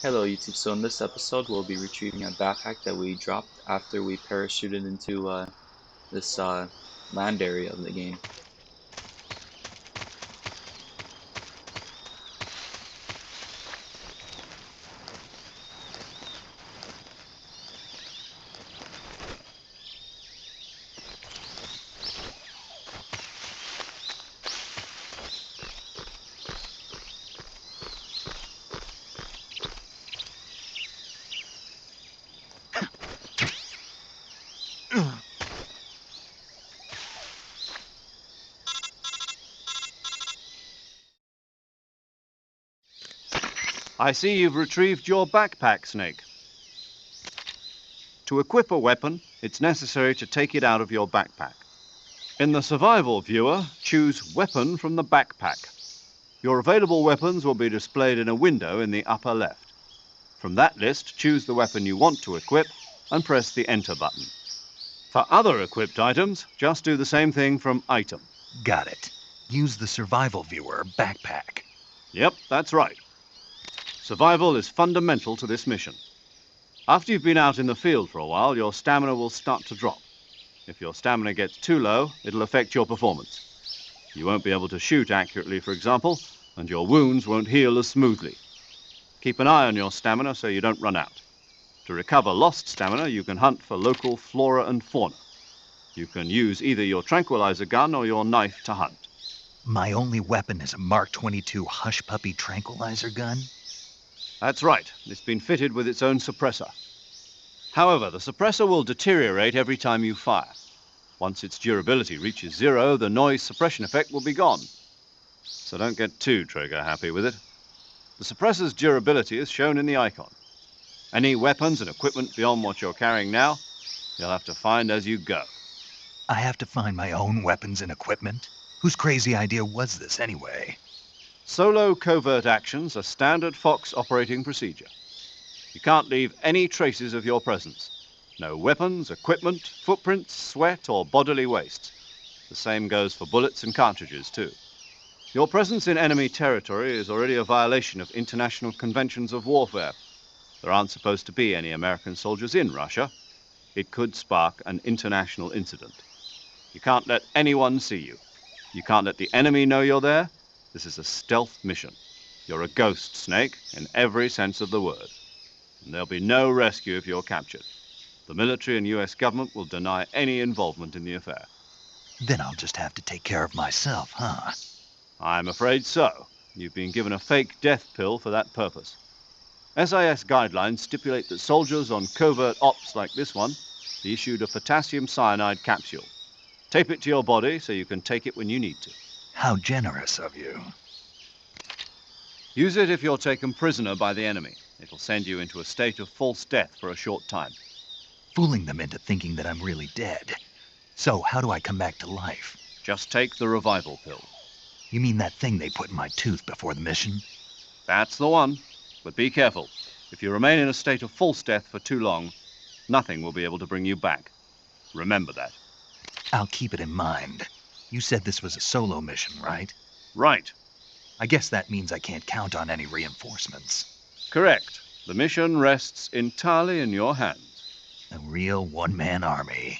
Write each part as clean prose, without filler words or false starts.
Hello YouTube, so in this episode we'll be retrieving a backpack that we dropped after we parachuted into this land area of the game. I see you've retrieved your backpack, Snake. To equip a weapon, it's necessary to take it out of your backpack. In the survival viewer, choose Weapon from the backpack. Your available weapons will be displayed in a window in the upper left. From that list, choose the weapon you want to equip and press the Enter button. For other equipped items, just do the same thing from Item. Got it. Use the survival viewer backpack. Yep, that's right. Survival is fundamental to this mission. After you've been out in the field for a while, your stamina will start to drop. If your stamina gets too low, it'll affect your performance. You won't be able to shoot accurately, for example, and your wounds won't heal as smoothly. Keep an eye on your stamina so you don't run out. To recover lost stamina, you can hunt for local flora and fauna. You can use either your tranquilizer gun or your knife to hunt. My only weapon is a Mark 22 Hush Puppy tranquilizer gun? That's right. It's been fitted with its own suppressor. However, the suppressor will deteriorate every time you fire. Once its durability reaches 0, the noise suppression effect will be gone. So don't get too trigger happy with it. The suppressor's durability is shown in the icon. Any weapons and equipment beyond what you're carrying now, you'll have to find as you go. I have to find my own weapons and equipment? Whose crazy idea was this anyway? Solo covert actions are standard Fox operating procedure. You can't leave any traces of your presence. No weapons, equipment, footprints, sweat, or bodily waste. The same goes for bullets and cartridges, too. Your presence in enemy territory is already a violation of international conventions of warfare. There aren't supposed to be any American soldiers in Russia. It could spark an international incident. You can't let anyone see you. You can't let the enemy know you're there. This is a stealth mission. You're a ghost, Snake, in every sense of the word. And there'll be no rescue if you're captured. The military and US government will deny any involvement in the affair. Then I'll just have to take care of myself, huh? I'm afraid so. You've been given a fake death pill for that purpose. SIS guidelines stipulate that soldiers on covert ops like this one be issued a potassium cyanide capsule. Tape it to your body so you can take it when you need to. How generous of you. Use it if you're taken prisoner by the enemy. It'll send you into a state of false death for a short time. Fooling them into thinking that I'm really dead. So how do I come back to life? Just take the revival pill. You mean that thing they put in my tooth before the mission? That's the one. But be careful. If you remain in a state of false death for too long, nothing will be able to bring you back. Remember that. I'll keep it in mind. You said this was a solo mission, right? Right. I guess that means I can't count on any reinforcements. Correct. The mission rests entirely in your hands. A real one-man army.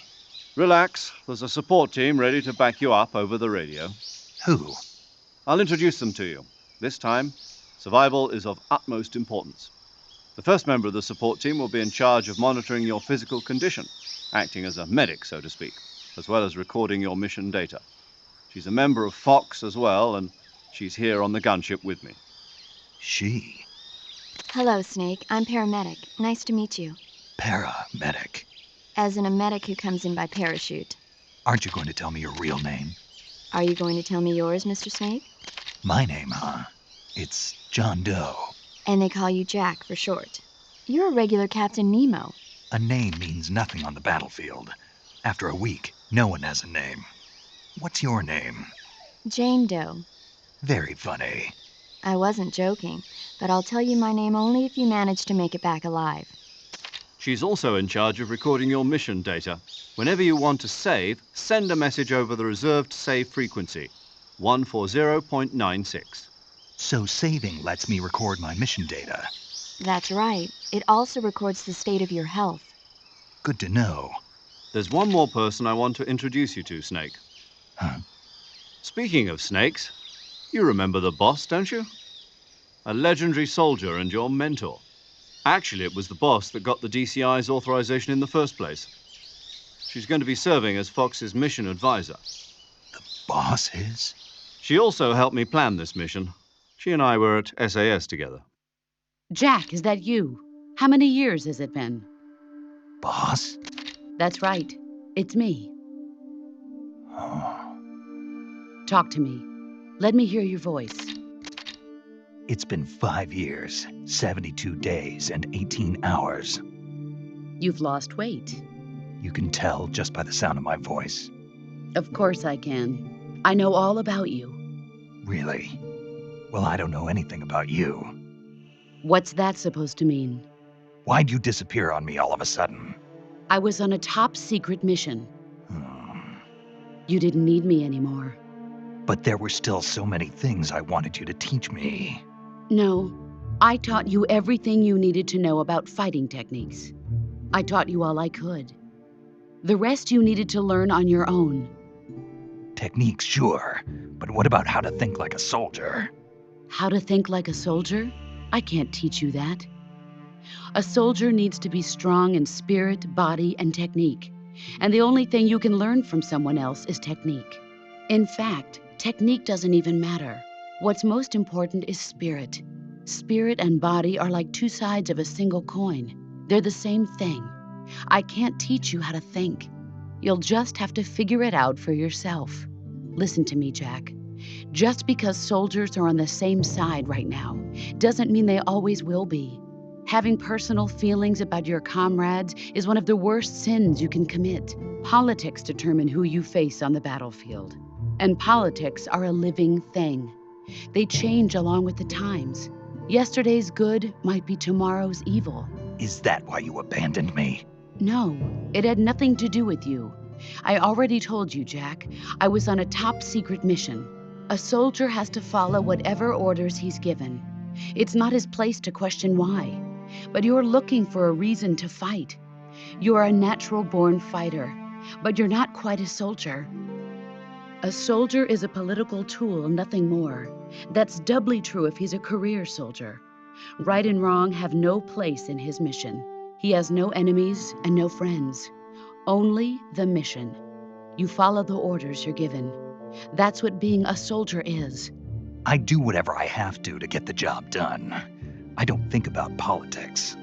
Relax. There's a support team ready to back you up over the radio. Who? I'll introduce them to you. This time, survival is of utmost importance. The first member of the support team will be in charge of monitoring your physical condition, acting as a medic, so to speak, as well as recording your mission data. She's a member of Fox as well, and she's here on the gunship with me. She? Hello, Snake. I'm paramedic. Nice to meet you. Paramedic. As in a medic who comes in by parachute. Aren't you going to tell me your real name? Are you going to tell me yours, Mr. Snake? My name, huh? It's John Doe. And they call you Jack for short. You're a regular Captain Nemo. A name means nothing on the battlefield. After a week, no one has a name. What's your name? Jane Doe. Very funny. I wasn't joking, but I'll tell you my name only if you manage to make it back alive. She's also in charge of recording your mission data. Whenever you want to save, send a message over the reserved save frequency, 140.96. So saving lets me record my mission data. That's right. It also records the state of your health. Good to know. There's one more person I want to introduce you to, Snake. Huh? Speaking of snakes, you remember the boss, don't you? A legendary soldier and your mentor. Actually, it was the boss that got the DCI's authorization in the first place. She's going to be serving as Fox's mission advisor. Boss is? She also helped me plan this mission. She and I were at SAS together. Jack, is that you? How many years has it been? Boss? That's right. It's me. Oh. Talk to me. Let me hear your voice. It's been 5 years, 72 days, and 18 hours. You've lost weight. You can tell just by the sound of my voice. Of course I can. I know all about you. Really? Well, I don't know anything about you. What's that supposed to mean? Why'd you disappear on me all of a sudden? I was on a top secret mission. Hmm. You didn't need me anymore. But there were still so many things I wanted you to teach me. No, I taught you everything you needed to know about fighting techniques. I taught you all I could. The rest you needed to learn on your own. Techniques, sure. But what about how to think like a soldier? How to think like a soldier? I can't teach you that. A soldier needs to be strong in spirit, body, and technique. And the only thing you can learn from someone else is technique. In fact, technique doesn't even matter. What's most important is spirit. Spirit and body are like two sides of a single coin. They're the same thing. I can't teach you how to think. You'll just have to figure it out for yourself. Listen to me, Jack. Just because soldiers are on the same side right now doesn't mean they always will be. Having personal feelings about your comrades is one of the worst sins you can commit. Politics determine who you face on the battlefield. And politics are a living thing. They change along with the times. Yesterday's good might be tomorrow's evil. Is that why you abandoned me? No, it had nothing to do with you. I already told you, Jack. I was on a top secret mission. A soldier has to follow whatever orders he's given. It's not his place to question why. But you're looking for a reason to fight. You're a natural-born fighter, but you're not quite a soldier. A soldier is a political tool, nothing more. That's doubly true if he's a career soldier. Right and wrong have no place in his mission. He has no enemies and no friends. Only the mission. You follow the orders you're given. That's what being a soldier is. I do whatever I have to get the job done. I don't think about politics.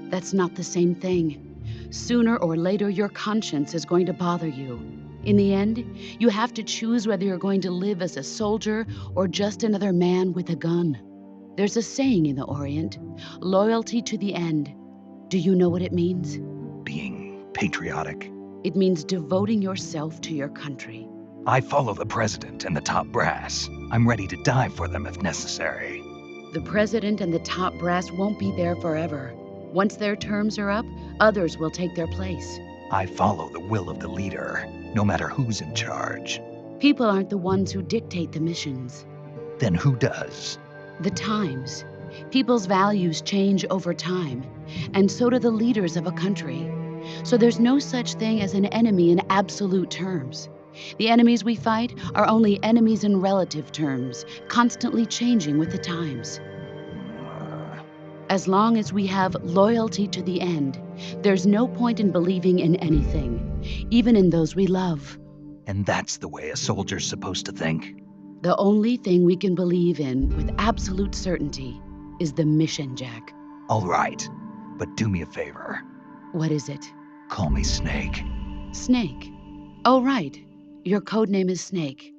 That's not the same thing. Sooner or later, your conscience is going to bother you. In the end, you have to choose whether you're going to live as a soldier or just another man with a gun. There's a saying in the Orient, loyalty to the end. Do you know what it means? Being patriotic. It means devoting yourself to your country. I follow the president and the top brass. I'm ready to die for them if necessary. The president and the top brass won't be there forever. Once their terms are up, others will take their place. I follow the will of the leader, no matter who's in charge. People aren't the ones who dictate the missions. Then who does? The times. People's values change over time, and so do the leaders of a country. So there's no such thing as an enemy in absolute terms. The enemies we fight are only enemies in relative terms, constantly changing with the times. As long as we have loyalty to the end, there's no point in believing in anything, even in those we love. And that's the way a soldier's supposed to think? The only thing we can believe in with absolute certainty is the mission, Jack. All right, but do me a favor. What is it? Call me Snake. Snake. Oh, right. Your code name is Snake.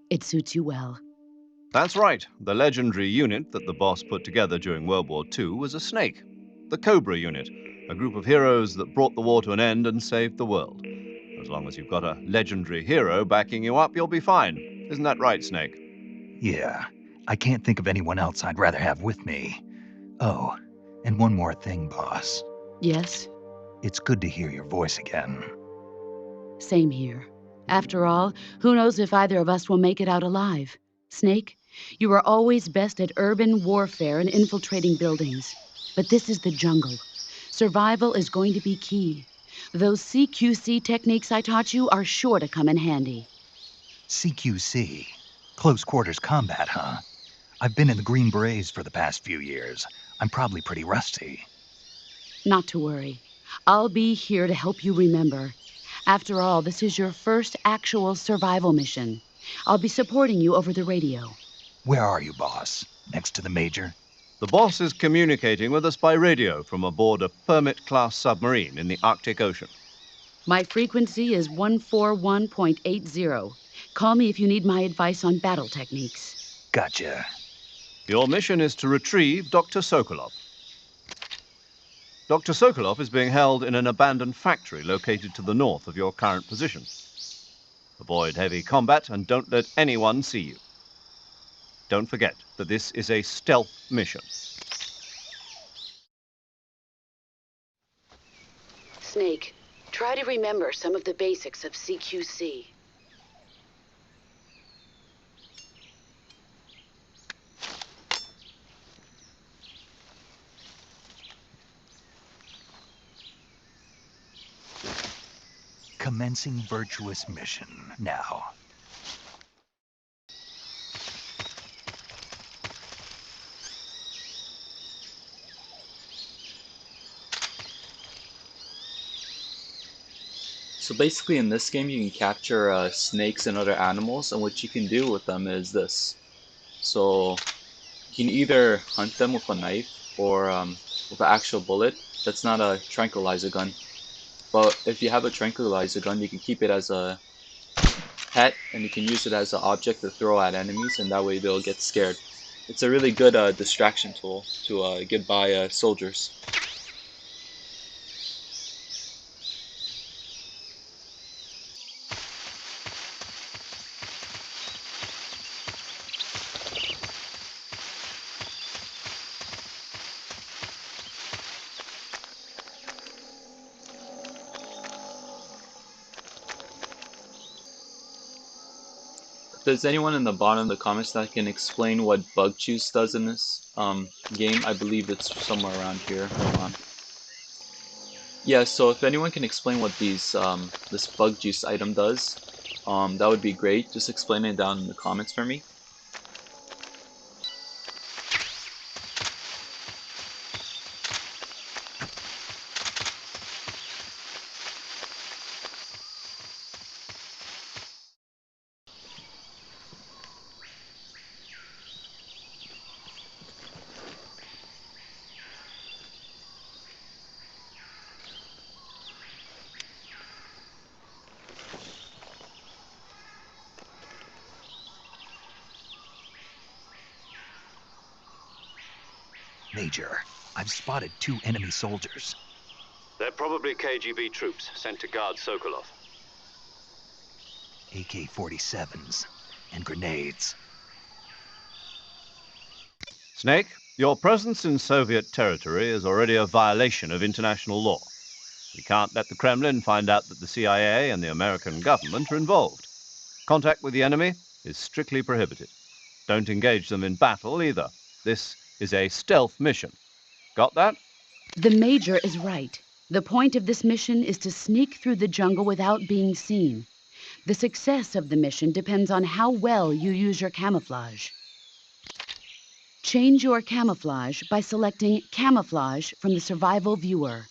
It suits you well. That's right. The legendary unit that the boss put together during World War II was a snake. The Cobra unit, a group of heroes that brought the war to an end and saved the world. As long as you've got a legendary hero backing you up, you'll be fine. Isn't that right, Snake? Yeah, I can't think of anyone else I'd rather have with me. Oh, and one more thing, boss. Yes? It's good to hear your voice again. Same here. After all, who knows if either of us will make it out alive? Snake, you are always best at urban warfare and infiltrating buildings. But this is the jungle. Survival is going to be key. Those CQC techniques I taught you are sure to come in handy. CQC. Close quarters combat, huh? I've been in the Green Berets for the past few years. I'm probably pretty rusty. Not to worry. I'll be here to help you remember. After all, this is your first actual survival mission. I'll be supporting you over the radio. Where are you, boss? Next to the Major? The boss is communicating with us by radio from aboard a Permit-class submarine in the Arctic Ocean. My frequency is 141.80. Call me if you need my advice on battle techniques. Gotcha. Your mission is to retrieve Dr. Sokolov. Dr. Sokolov is being held in an abandoned factory located to the north of your current position. Avoid heavy combat and don't let anyone see you. Don't forget that this is a stealth mission. Snake, try to remember some of the basics of CQC. Commencing virtuous mission now. So basically in this game you can capture snakes and other animals, and what you can do with them is this. So you can either hunt them with a knife or with an actual bullet. That's not a tranquilizer gun. But if you have a tranquilizer gun, you can keep it as a pet, and you can use it as an object to throw at enemies, and that way they'll get scared. It's a really good distraction tool to get by soldiers. If there's anyone in the bottom of the comments that can explain what bug juice does in this game, I believe it's somewhere around here. Hold on. Yeah, so if anyone can explain what this bug juice item does, that would be great. Just explain it down in the comments for me. Major, I've spotted 2 enemy soldiers. They're probably KGB troops sent to guard Sokolov. AK-47s and grenades. Snake, your presence in Soviet territory is already a violation of international law. We can't let the Kremlin find out that the CIA and the American government are involved. Contact with the enemy is strictly prohibited. Don't engage them in battle either. This is a stealth mission. Got that? The Major is right. The point of this mission is to sneak through the jungle without being seen. The success of the mission depends on how well you use your camouflage. Change your camouflage by selecting Camouflage from the Survival Viewer.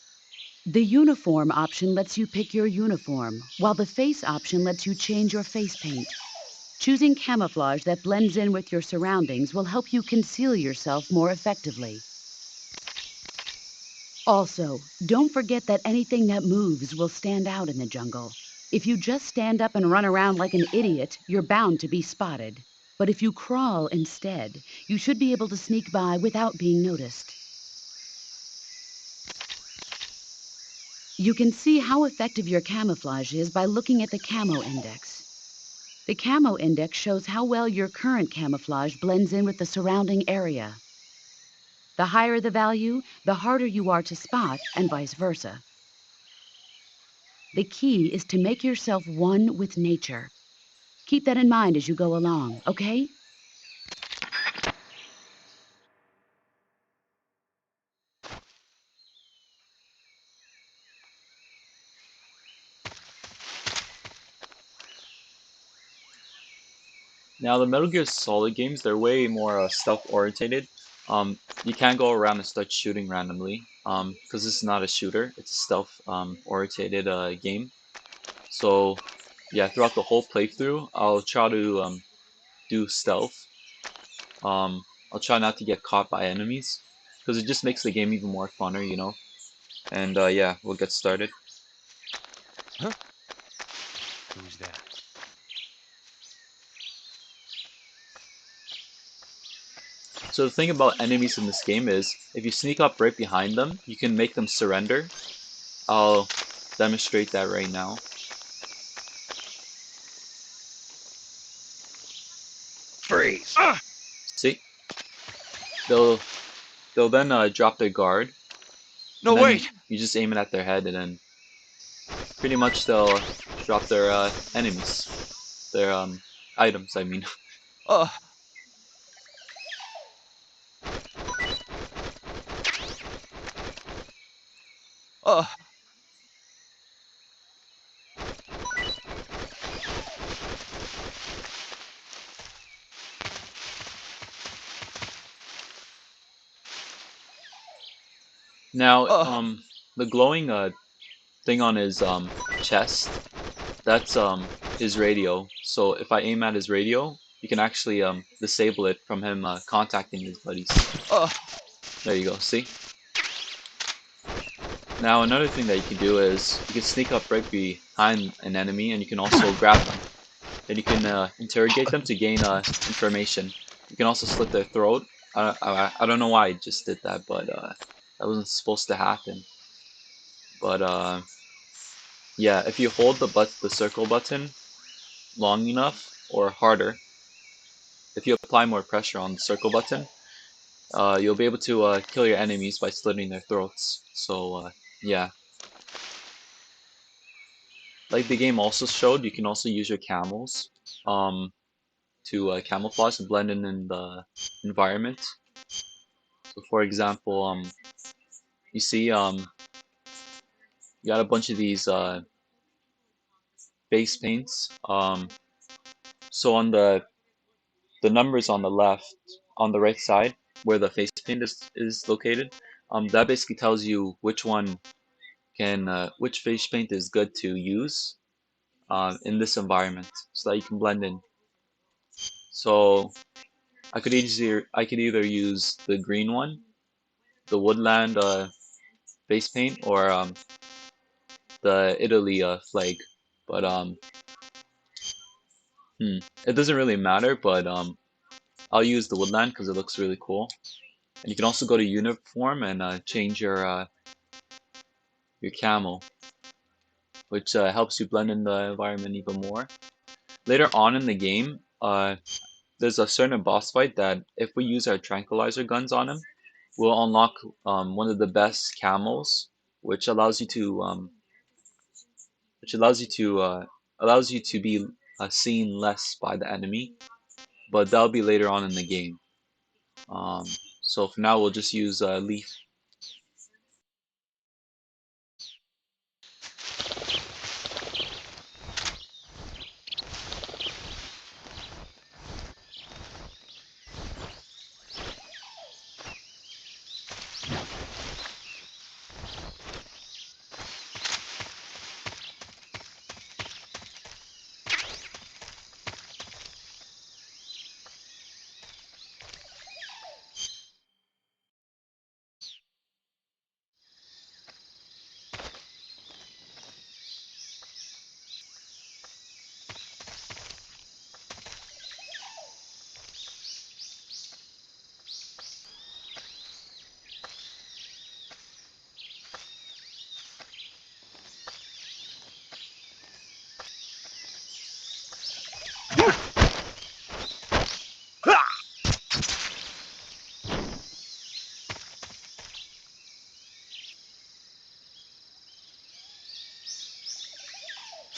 The Uniform option lets you pick your uniform, while the Face option lets you change your face paint. Choosing camouflage that blends in with your surroundings will help you conceal yourself more effectively. Also, don't forget that anything that moves will stand out in the jungle. If you just stand up and run around like an idiot, you're bound to be spotted. But if you crawl instead, you should be able to sneak by without being noticed. You can see how effective your camouflage is by looking at the camo index. The camo index shows how well your current camouflage blends in with the surrounding area. The higher the value, the harder you are to spot, and vice versa. The key is to make yourself one with nature. Keep that in mind as you go along, okay? Now the Metal Gear Solid games, they're way more stealth orientated. You can't go around and start shooting randomly because this is not a shooter. It's a stealth orientated game. So yeah, throughout the whole playthrough, I'll try to do stealth. I'll try not to get caught by enemies because it just makes the game even more funner, you know. And yeah, we'll get started. Huh? Who's that? So the thing about enemies in this game is, if you sneak up right behind them, you can make them surrender. I'll demonstrate that right now. Freeze! See? They'll then drop their guard, No, and then wait! you just aim it at their head, and then pretty much they'll drop their enemies, their items. I mean. Uh, uh, Now, uh, the glowing thing on his chest, that's his radio. So if I aim at his radio, you can actually disable it from him contacting his buddies. uh, There you go. See? Now another thing that you can do is you can sneak up right behind an enemy, and you can also grab them. Then you can interrogate them to gain information. You can also slit their throat. I don't know why I just did that, but that wasn't supposed to happen. But yeah, if you hold the circle button long enough or harder, if you apply more pressure on the circle button, you'll be able to kill your enemies by slitting their throats. So yeah, like the game also showed, you can also use your camels um, to camouflage and blend in the environment. So for example, you see you got a bunch of these face paints. So on the numbers on the left, on the right side, where the face paint is located, that basically tells you which one can, which face paint is good to use in this environment, so that you can blend in. So I could either use the green one, the woodland face paint, or the Italy flag, but it doesn't really matter. But I'll use the woodland because it looks really cool. And you can also go to uniform and change your camo, which helps you blend in the environment even more. Later on in the game, there's a certain boss fight that if we use our tranquilizer guns on him, we'll unlock one of the best camos, which allows you to which allows you to be seen less by the enemy. But that'll be later on in the game. Um, so for now, we'll just use Leaf.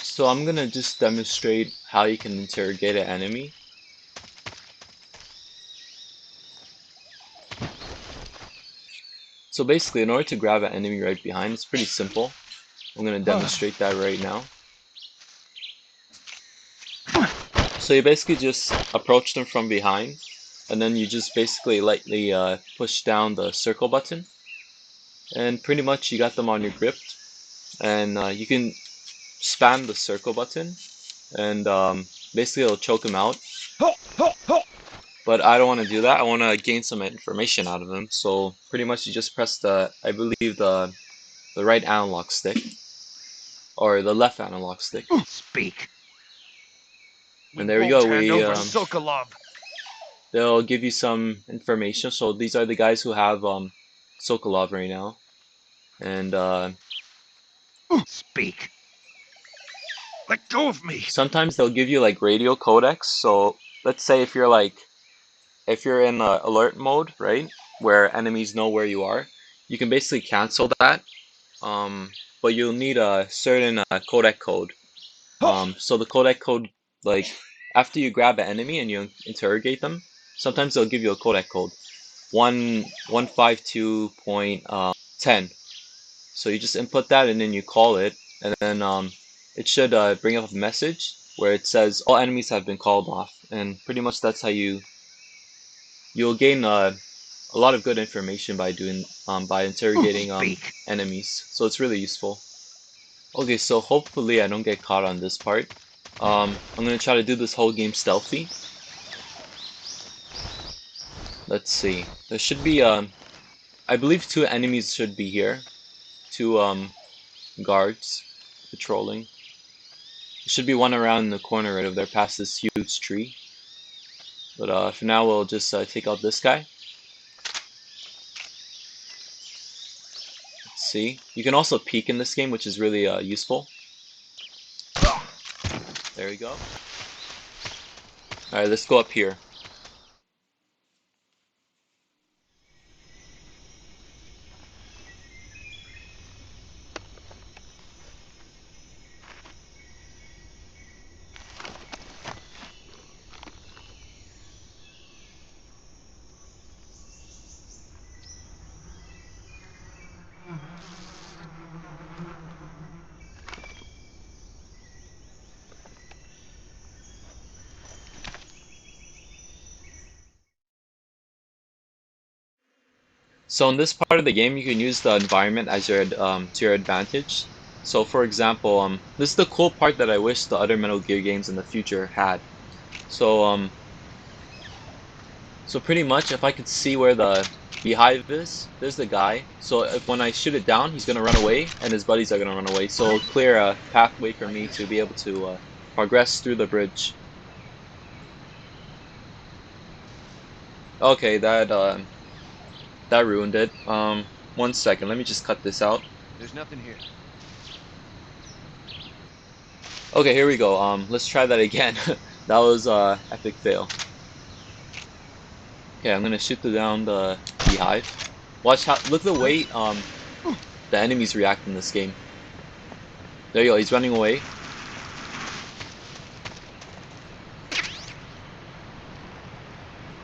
So I'm gonna just demonstrate how you can interrogate an enemy. So basically, in order to grab an enemy right behind, it's pretty simple. I'm gonna demonstrate that right now. So you basically just approach them from behind, and then you just basically lightly push down the circle button, and pretty much you got them on your grip. And you can spam the circle button, and basically it'll choke them out. But I don't want to do that. I want to gain some information out of them. So pretty much you just press the, I believe the right analog stick, or the left analog stick. Speak. And there we go. Sokolov. They'll give you some information. So these are the guys who have Sokolov right now, and Speak. Let go of me. sometimes they'll give you like radio codecs. So let's say if you're in alert mode, right, where enemies know where you are, you can basically cancel that. But you'll need a certain codec code. So the codec code, like after you grab an enemy and you interrogate them, sometimes they'll give you a codec code, 152.10. So you just input that and then you call it, and then it should bring up a message where it says all enemies have been called off, and pretty much that's how you'll gain a lot of good information by doing by interrogating Speak. enemies. So it's really useful. Okay, so hopefully I don't get caught on this part. I'm gonna try to do this whole game stealthy. Let's see. There should be I believe 2 enemies should be here. 2 guards patrolling. There should be one around the corner right over there past this huge tree. But for now we'll just take out this guy. Let's see. You can also peek in this game, which is really useful. There we go. Alright, let's go up here. So in this part of the game, you can use the environment as your to your advantage. So for example, this is the cool part that I wish the other Metal Gear games in the future had. So so pretty much, if I could see where the beehive is, there's the guy. So if when I shoot it down, he's gonna run away, and his buddies are gonna run away. So it'll clear a pathway for me to be able to progress through the bridge. Okay, that ruined it. 1 second, let me just cut this out. There's nothing here. Okay, here we go. Let's try that again. That was epic fail. Okay, I'm gonna shoot down the beehive. Watch how, look the way the enemies react in this game. There you go, he's running away.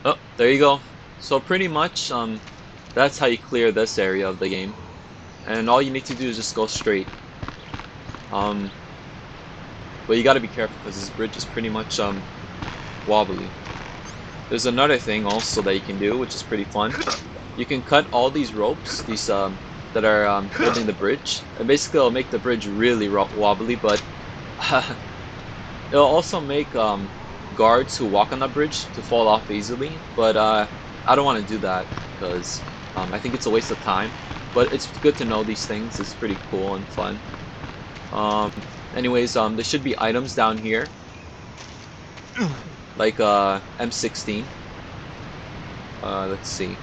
Oh, there you go. So pretty much that's how you clear this area of the game. And all you need to do is just go straight. But you gotta be careful because this bridge is pretty much wobbly. There's another thing also that you can do, which is pretty fun. You can cut all these ropes, these that are holding the bridge, and basically it'll make the bridge really wobbly. But it'll also make guards who walk on that bridge to fall off easily. But I don't want to do that because I think it's a waste of time. But it's good to know these things. It's pretty cool and fun. Anyways, there should be items down here, like M16. Let's see.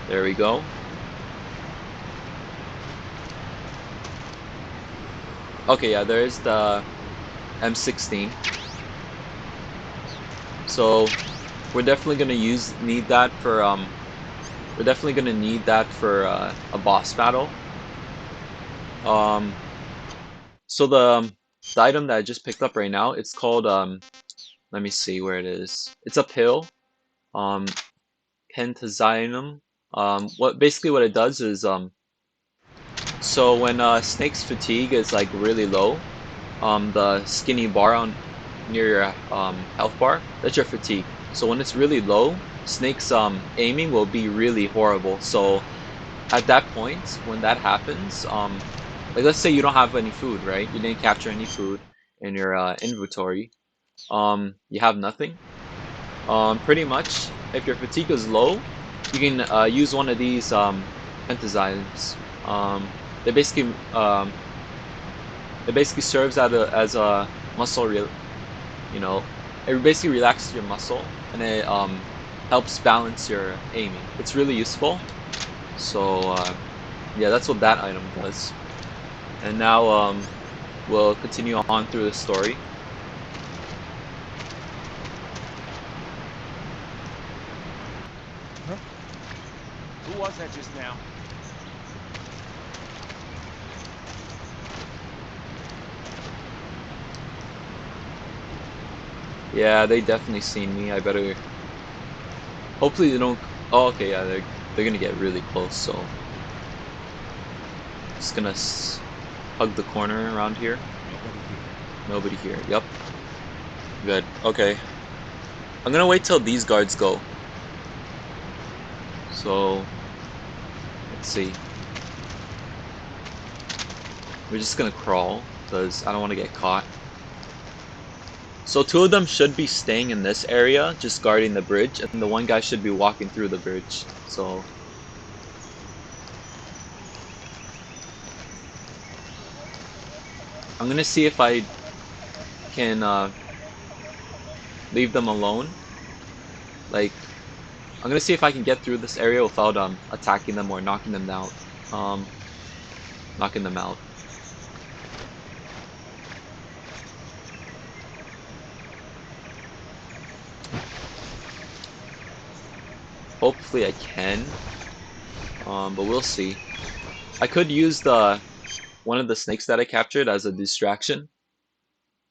There we go. Okay, yeah, there is the M16. So we're definitely gonna need that for a boss battle. So the item that I just picked up right now, it's called let me see where it is. It's a pill, Pentazinum. What it does is so when Snake's fatigue is like really low, the skinny bar near your health bar, that's your fatigue. So when it's really low, Snake's aiming will be really horrible. So at that point, when that happens, like let's say you don't have any food, right? You didn't capture any food in your inventory. You have nothing. Pretty much, if your fatigue is low, you can use one of these enzymes. They basically it basically serves as a muscle, you know, it basically relaxes your muscle and it helps balance your aiming. It's really useful. So yeah, that's what that item does. And now we'll continue on through the story. Huh? Who was that just now? Yeah, they definitely seen me. I better. Hopefully they don't. Oh, okay, yeah, they're gonna get really close. So just gonna hug the corner around here. Nobody here. Yep. Good. Okay. I'm gonna wait till these guards go. So let's see. We're just gonna crawl because I don't want to get caught. So two of them should be staying in this area, just guarding the bridge, and the one guy should be walking through the bridge. So I'm gonna see if I can leave them alone. Like, I'm gonna see if I can get through this area without attacking them or knocking them out. Knocking them out. Hopefully I can, but we'll see. I could use the one of the snakes that I captured as a distraction.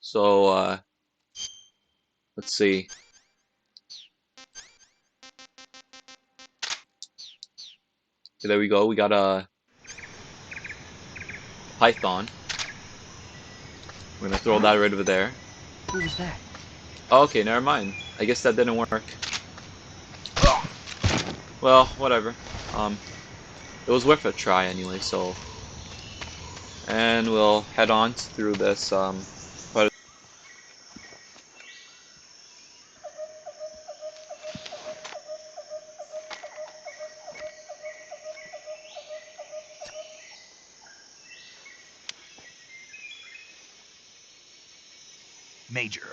So let's see. Okay, there we go. We got a python. We're gonna throw that right over there. Who was that? Oh, okay, never mind. I guess that didn't work. Well, whatever. It was worth a try anyway. So, and we'll head on through this part. Major,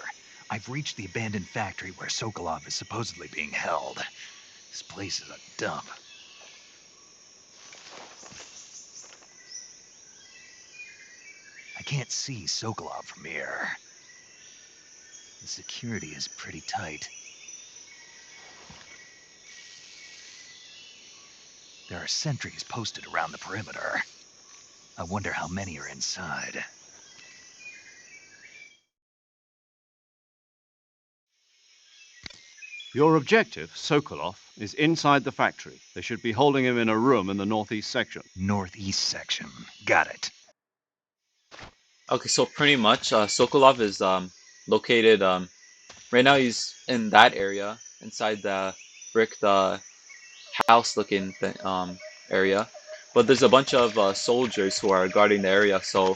I've reached the abandoned factory where Sokolov is supposedly being held. This place is a dump. I can't see Sokolov from here. The security is pretty tight. There are sentries posted around the perimeter. I wonder how many are inside. Your objective, Sokolov, is inside the factory. They should be holding him in a room in the northeast section. Northeast section. Got it. Okay, so pretty much, Sokolov is located. Right now, he's in that area, inside the bricked house-looking area. But there's a bunch of soldiers who are guarding the area, so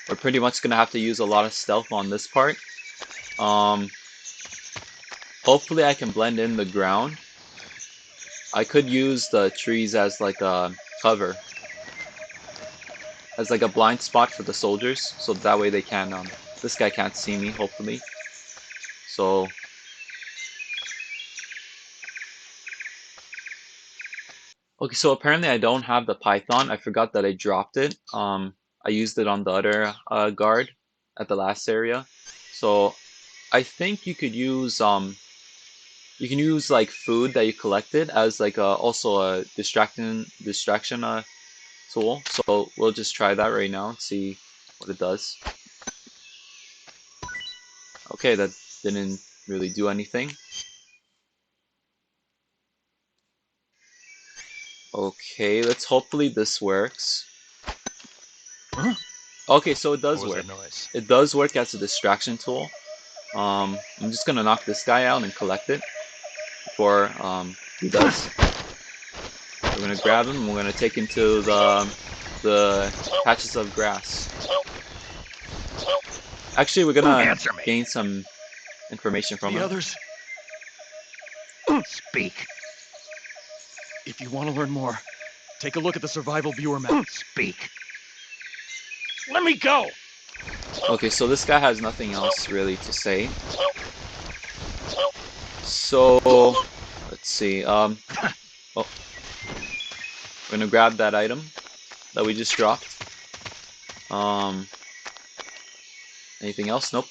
we're pretty much gonna have to use a lot of stealth on this part. Hopefully, I can blend in the ground. I could use the trees as like a cover, as like a blind spot for the soldiers, so that way they can. This guy can't see me, hopefully. So. Okay, so apparently I don't have the Python. I forgot that I dropped it. I used it on the other guard at the last area. So I think you can use like food that you collected as like also a distraction tool. So we'll just try that right now and see what it does. Okay, that didn't really do anything. Okay, let's hopefully this works. Huh? Okay, so it does What was work. that noise? It does work as a distraction tool. I'm just gonna knock this guy out and collect it before he does. We're gonna grab him and we're gonna take him to the patches of grass. Actually, we're gonna Answer me. gain some information from The him. others, Speak. if you want to learn more, take a look at the survival viewer map. Speak. Let me go! Okay, so this guy has nothing else really to say. So let's see. Oh, we're gonna grab that item that we just dropped. Anything else? Nope.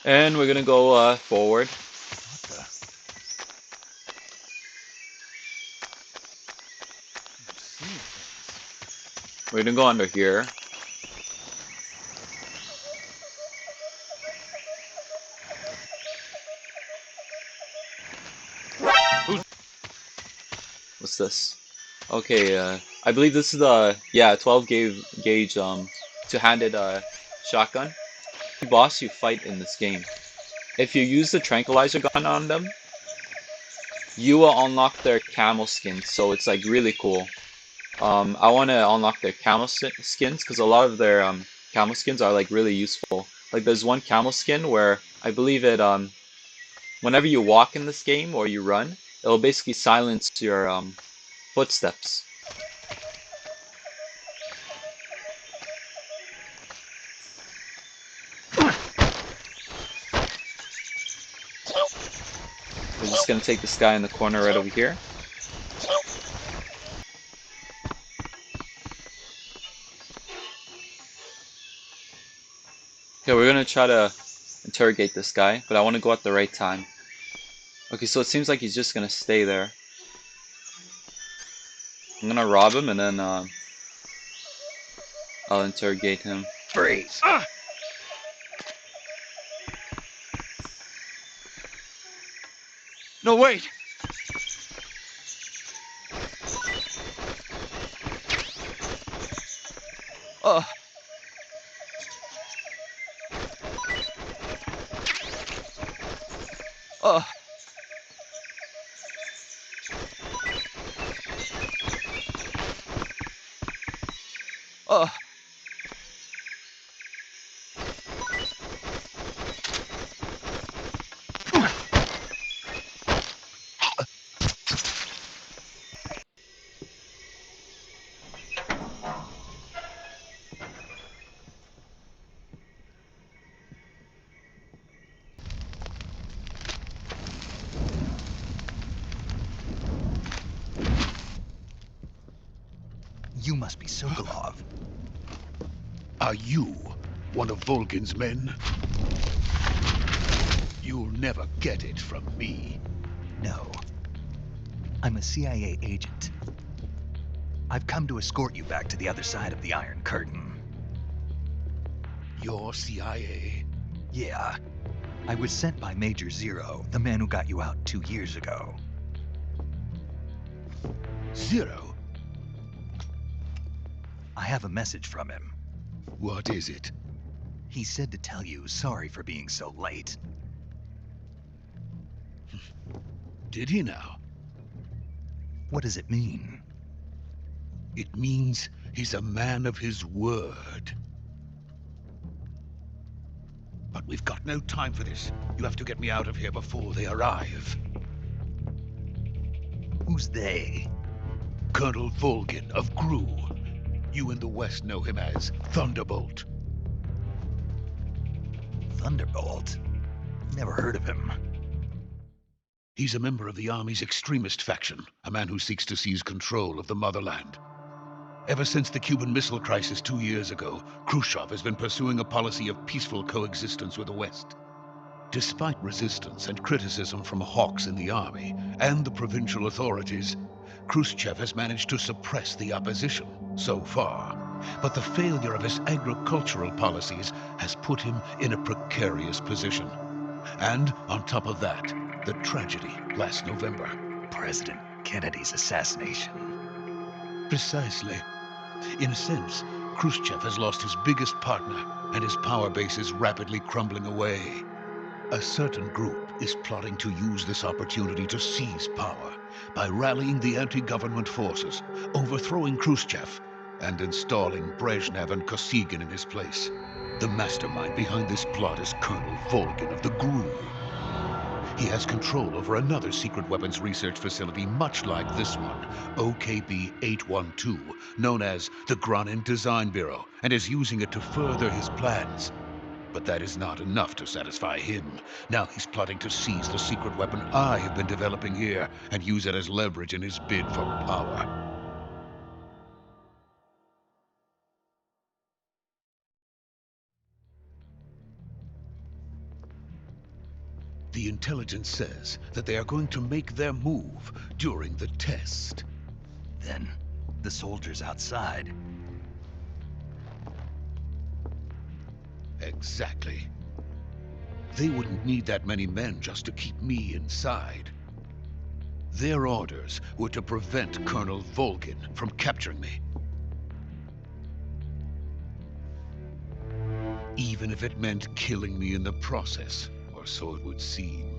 And we're gonna go forward. We're gonna go under here. What's this? Okay, I believe this is the 12 gauge two-handed shotgun. The boss you fight in this game. If you use the tranquilizer gun on them, you will unlock their camel skins. So it's like really cool. I want to unlock their camel skins because a lot of their camel skins are like really useful. Like there's one camel skin where I believe it whenever you walk in this game or you run, it'll basically silence your footsteps. We're just gonna take this guy in the corner right over here. Okay, we're gonna try to interrogate this guy, but I want to go at the right time. Okay, so it seems like he's just gonna stay there. I'm gonna rob him and then I'll interrogate him. Freeze. No, wait! Uh. You must be Sokolov. Are you one of Volgin's men? You'll never get it from me. No. I'm a CIA agent. I've come to escort you back to the other side of the Iron Curtain. You're CIA? Yeah. I was sent by Major Zero, the man who got you out 2 years ago. Zero? I have a message from him. What is it? He said to tell you sorry for being so late. Did he now? What does it mean? It means he's a man of his word. But we've got no time for this. You have to get me out of here before they arrive. Who's they? Colonel Volgin of GRU. You in the West know him as Thunderbolt. Thunderbolt? Never heard of him. He's a member of the Army's extremist faction, a man who seeks to seize control of the motherland. Ever since the Cuban Missile Crisis 2 years ago, Khrushchev has been pursuing a policy of peaceful coexistence with the West. Despite resistance and criticism from hawks in the army and the provincial authorities, Khrushchev has managed to suppress the opposition so far. But the failure of his agricultural policies has put him in a precarious position. And on top of that, the tragedy last November. President Kennedy's assassination. Precisely. In a sense, Khrushchev has lost his biggest partner, and his power base is rapidly crumbling away. A certain group is plotting to use this opportunity to seize power by rallying the anti-government forces, overthrowing Khrushchev, and installing Brezhnev and Kosygin in his place. The mastermind behind this plot is Colonel Volgin of the GRU. He has control over another secret weapons research facility much like this one, OKB-812, known as the Granin Design Bureau, and is using it to further his plans. But that is not enough to satisfy him. Now he's plotting to seize the secret weapon I have been developing here and use it as leverage in his bid for power. The intelligence says that they are going to make their move during the test. Then, the soldiers outside. Exactly. They wouldn't need that many men just to keep me inside. Their orders were to prevent Colonel Volgin from capturing me. Even if it meant killing me in the process, or so it would seem.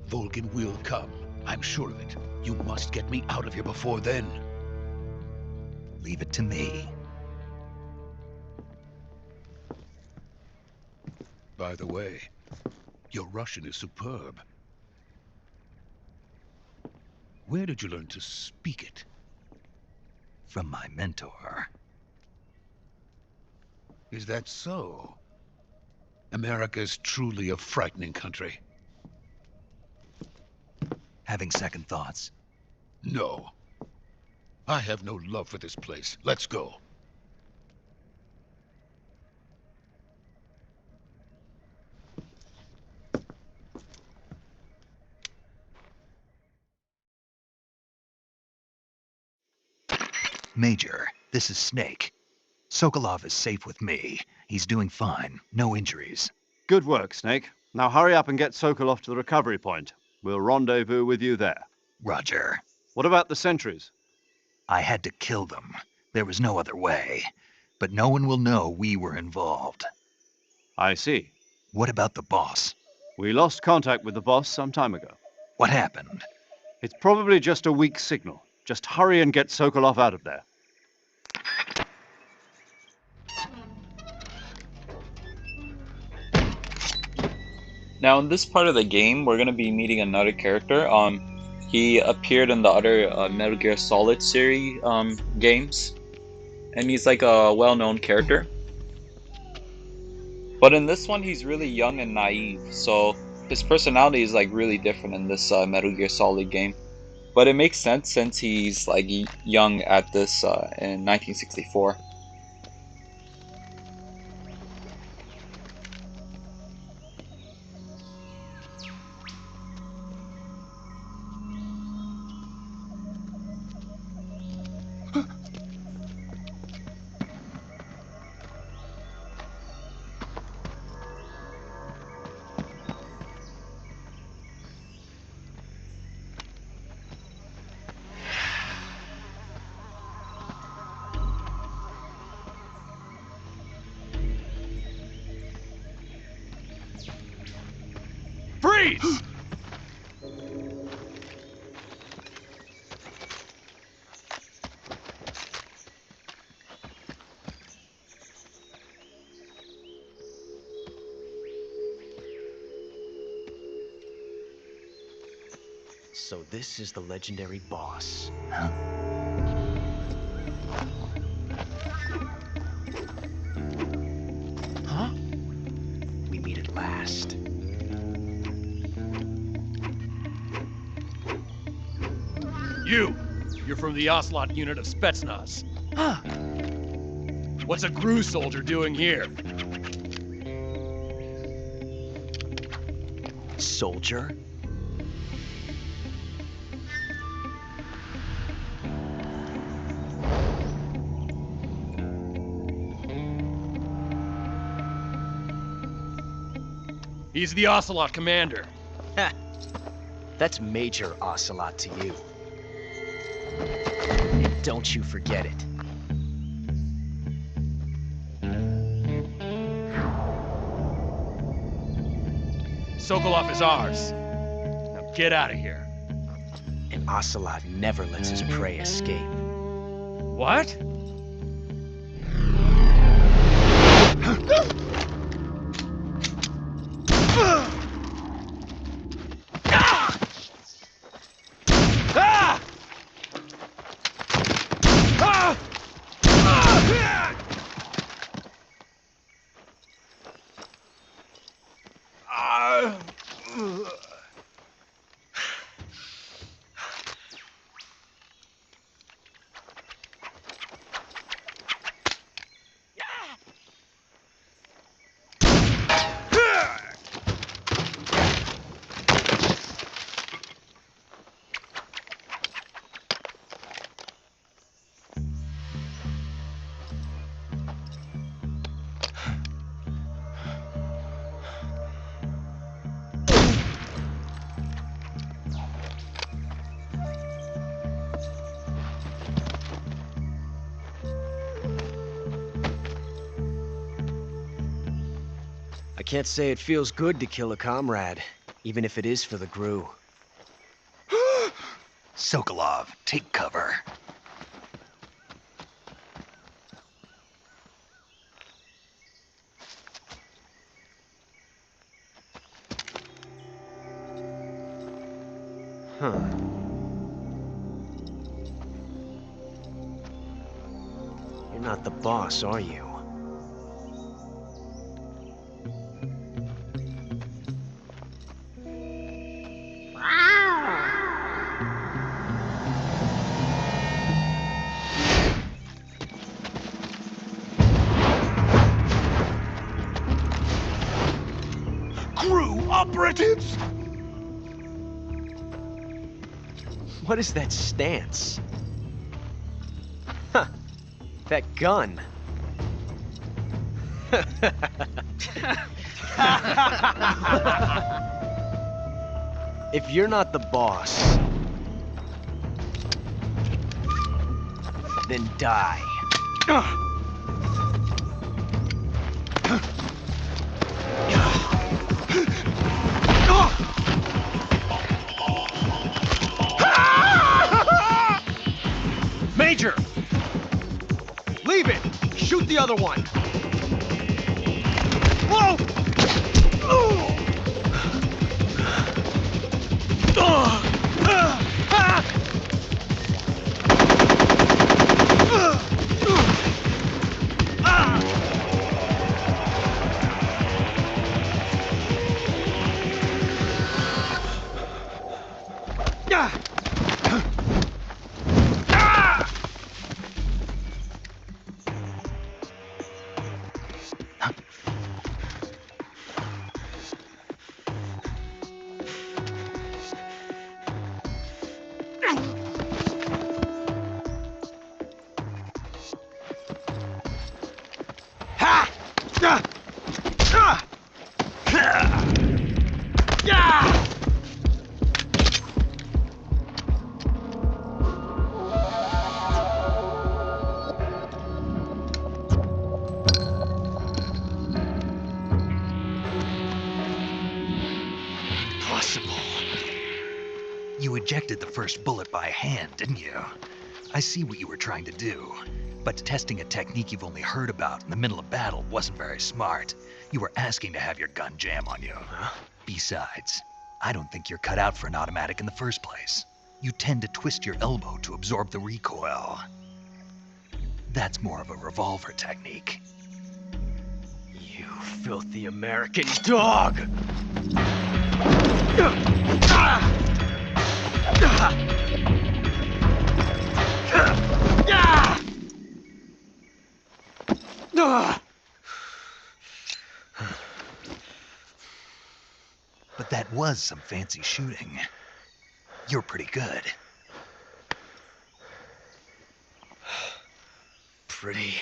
Volgin will come. I'm sure of it. You must get me out of here before then. Leave it to me. By the way, your Russian is superb. Where did you learn to speak it? From my mentor. Is that so? America is truly a frightening country. Having second thoughts. No. I have no love for this place. Let's go. Major, this is Snake. Sokolov is safe with me. He's doing fine. No injuries. Good work, Snake. Now hurry up and get Sokolov to the recovery point. We'll rendezvous with you there. Roger. What about the sentries? I had to kill them. There was no other way. But no one will know we were involved. I see. What about the boss? We lost contact with the boss some time ago. What happened? It's probably just a weak signal. Just hurry and get Sokolov out of there. Now in this part of the game, we're going to be meeting another character. He appeared in the other Metal Gear Solid series games, and he's like a well-known character. But in this one, he's really young and naive, so his personality is like really different in this Metal Gear Solid game. But it makes sense since he's like young at this in 1964. Freeze! So this is the legendary boss. Huh? Huh? We meet at last. You're from the Ocelot unit of Spetsnaz. Huh? What's a GRU soldier doing here? Soldier? He's the Ocelot commander. Ha! That's Major Ocelot to you. And don't you forget it. Sokolov is ours. Now get out of here. And Ocelot never lets his prey escape. What? I can't say it feels good to kill a comrade, even if it is for the GRU. Sokolov, take cover. Huh. You're not the boss, are you? GRU operatives! What is that stance? Huh. That gun. If you're not the boss, then die. Major! Leave it! Shoot the other one! Whoa! You ejected the first bullet by hand, didn't you? I see what you were trying to do. But testing a technique you've only heard about in the middle of battle wasn't very smart. You were asking to have your gun jam on you. Besides, I don't think you're cut out for an automatic in the first place. You tend to twist your elbow to absorb the recoil. That's more of a revolver technique. You filthy American dog! But that was some fancy shooting. You're pretty good. Pretty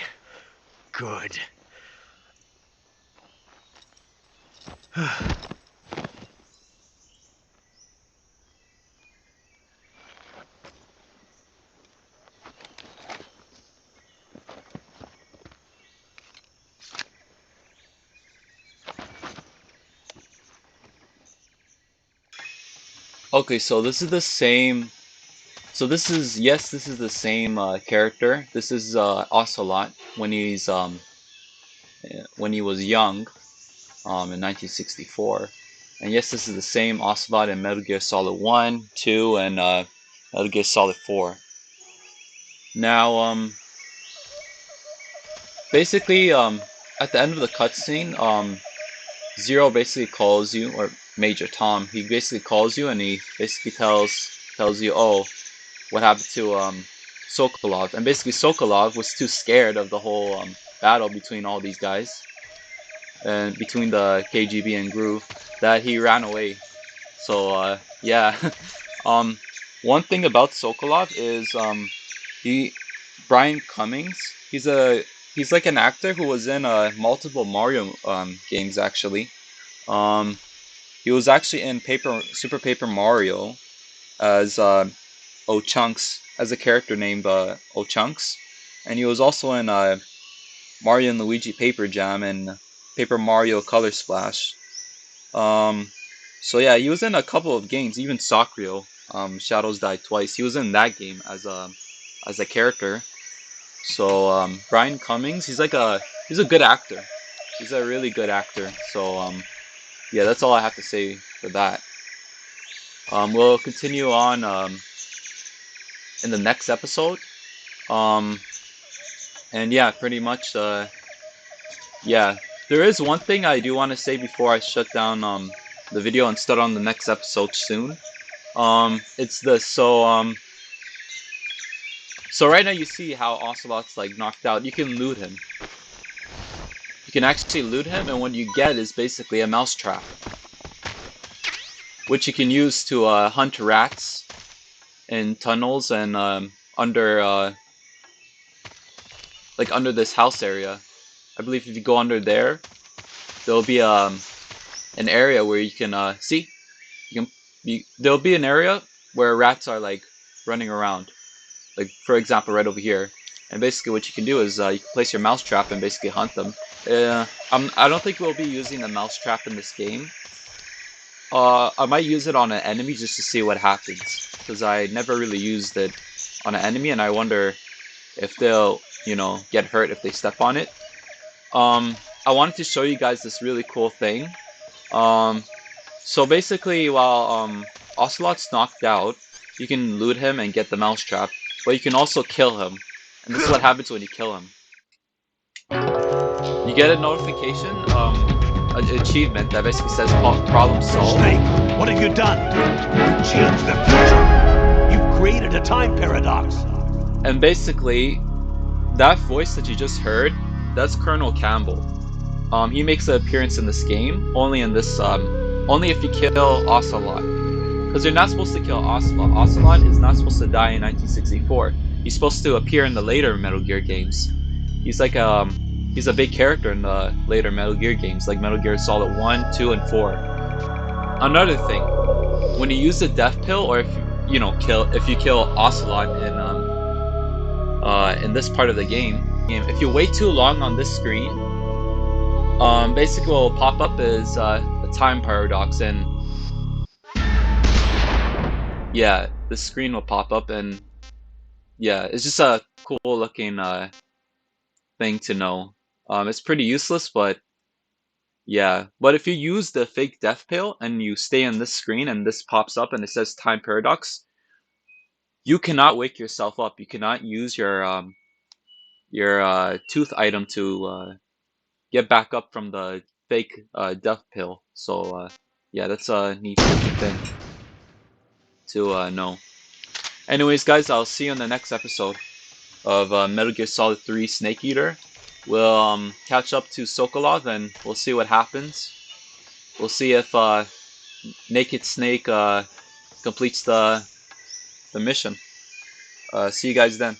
good. Okay, so this is the same. So this is this is the same character. This is Ocelot when he was young, in 1964, and yes, this is the same Ocelot in Metal Gear Solid 1, 2, and Metal Gear Solid 4. Now, basically, at the end of the cutscene, Zero basically calls you, or Major Tom. He basically calls you, and he basically tells you, oh, what happened to Sokolov. And basically Sokolov was too scared of the whole battle between all these guys, and between the KGB and GRU, that he ran away. So yeah. um, one thing about Sokolov is he Brian Cummings. He's like an actor who was in multiple Mario games actually. Um, he was actually in Super Paper Mario as O'Chunks, as a character named O'Chunks, and he was also in Mario and Luigi Paper Jam and Paper Mario Color Splash. Um, so yeah, he was in a couple of games, even Sakrio, Shadows Die Twice. He was in that game as a character. So Brian Cummings, he's a good actor. He's a really good actor. So yeah, that's all I have to say for that. We'll continue on in the next episode. Um, and yeah, pretty much. Yeah, there is one thing I do want to say before I shut down the video and start on the next episode soon. It's this. So right now you see how Ocelot's like knocked out. You can loot him. You can actually loot him, and what you get is basically a mousetrap, which you can use to hunt rats in tunnels and under this house area. I believe if you go under there, there'll be an area where you can see. There'll be an area where rats are like running around, like for example right over here. And basically what you can do is you can place your mouse trap and basically hunt them. I don't think we'll be using the mouse trap in this game. I might use it on an enemy just to see what happens, because I never really used it on an enemy, and I wonder if they'll, get hurt if they step on it. I wanted to show you guys this really cool thing. So basically, while Ocelot's knocked out, you can loot him and get the mousetrap, but you can also kill him. And this is what happens when you kill him. You get a notification, an achievement that basically says problem solved. Snake, what have you done? You changed the future. You've created a time paradox. And basically, that voice that you just heard, that's Colonel Campbell. He makes an appearance in this game, only if you kill Ocelot. Because you're not supposed to kill Ocelot. Ocelot is not supposed to die in 1964. He's supposed to appear in the later Metal Gear games. He's like he's a big character in the later Metal Gear games, like Metal Gear Solid 1, 2, and 4. Another thing, when you use the death pill, or if you kill Ocelot in this part of the game, if you wait too long on this screen, basically what will pop up is a time paradox, and yeah, the screen will pop up, and yeah, it's just a cool looking thing to know. It's pretty useless, but yeah. But if you use the fake death pill and you stay on this screen and this pops up and it says time paradox, you cannot wake yourself up. You cannot use your tooth item to get back up from the fake death pill. So yeah, that's a neat thing to know. Anyways, guys, I'll see you in the next episode of Metal Gear Solid 3 Snake Eater. We'll catch up to Sokolov and we'll see what happens. We'll see if Naked Snake completes the mission. See you guys then.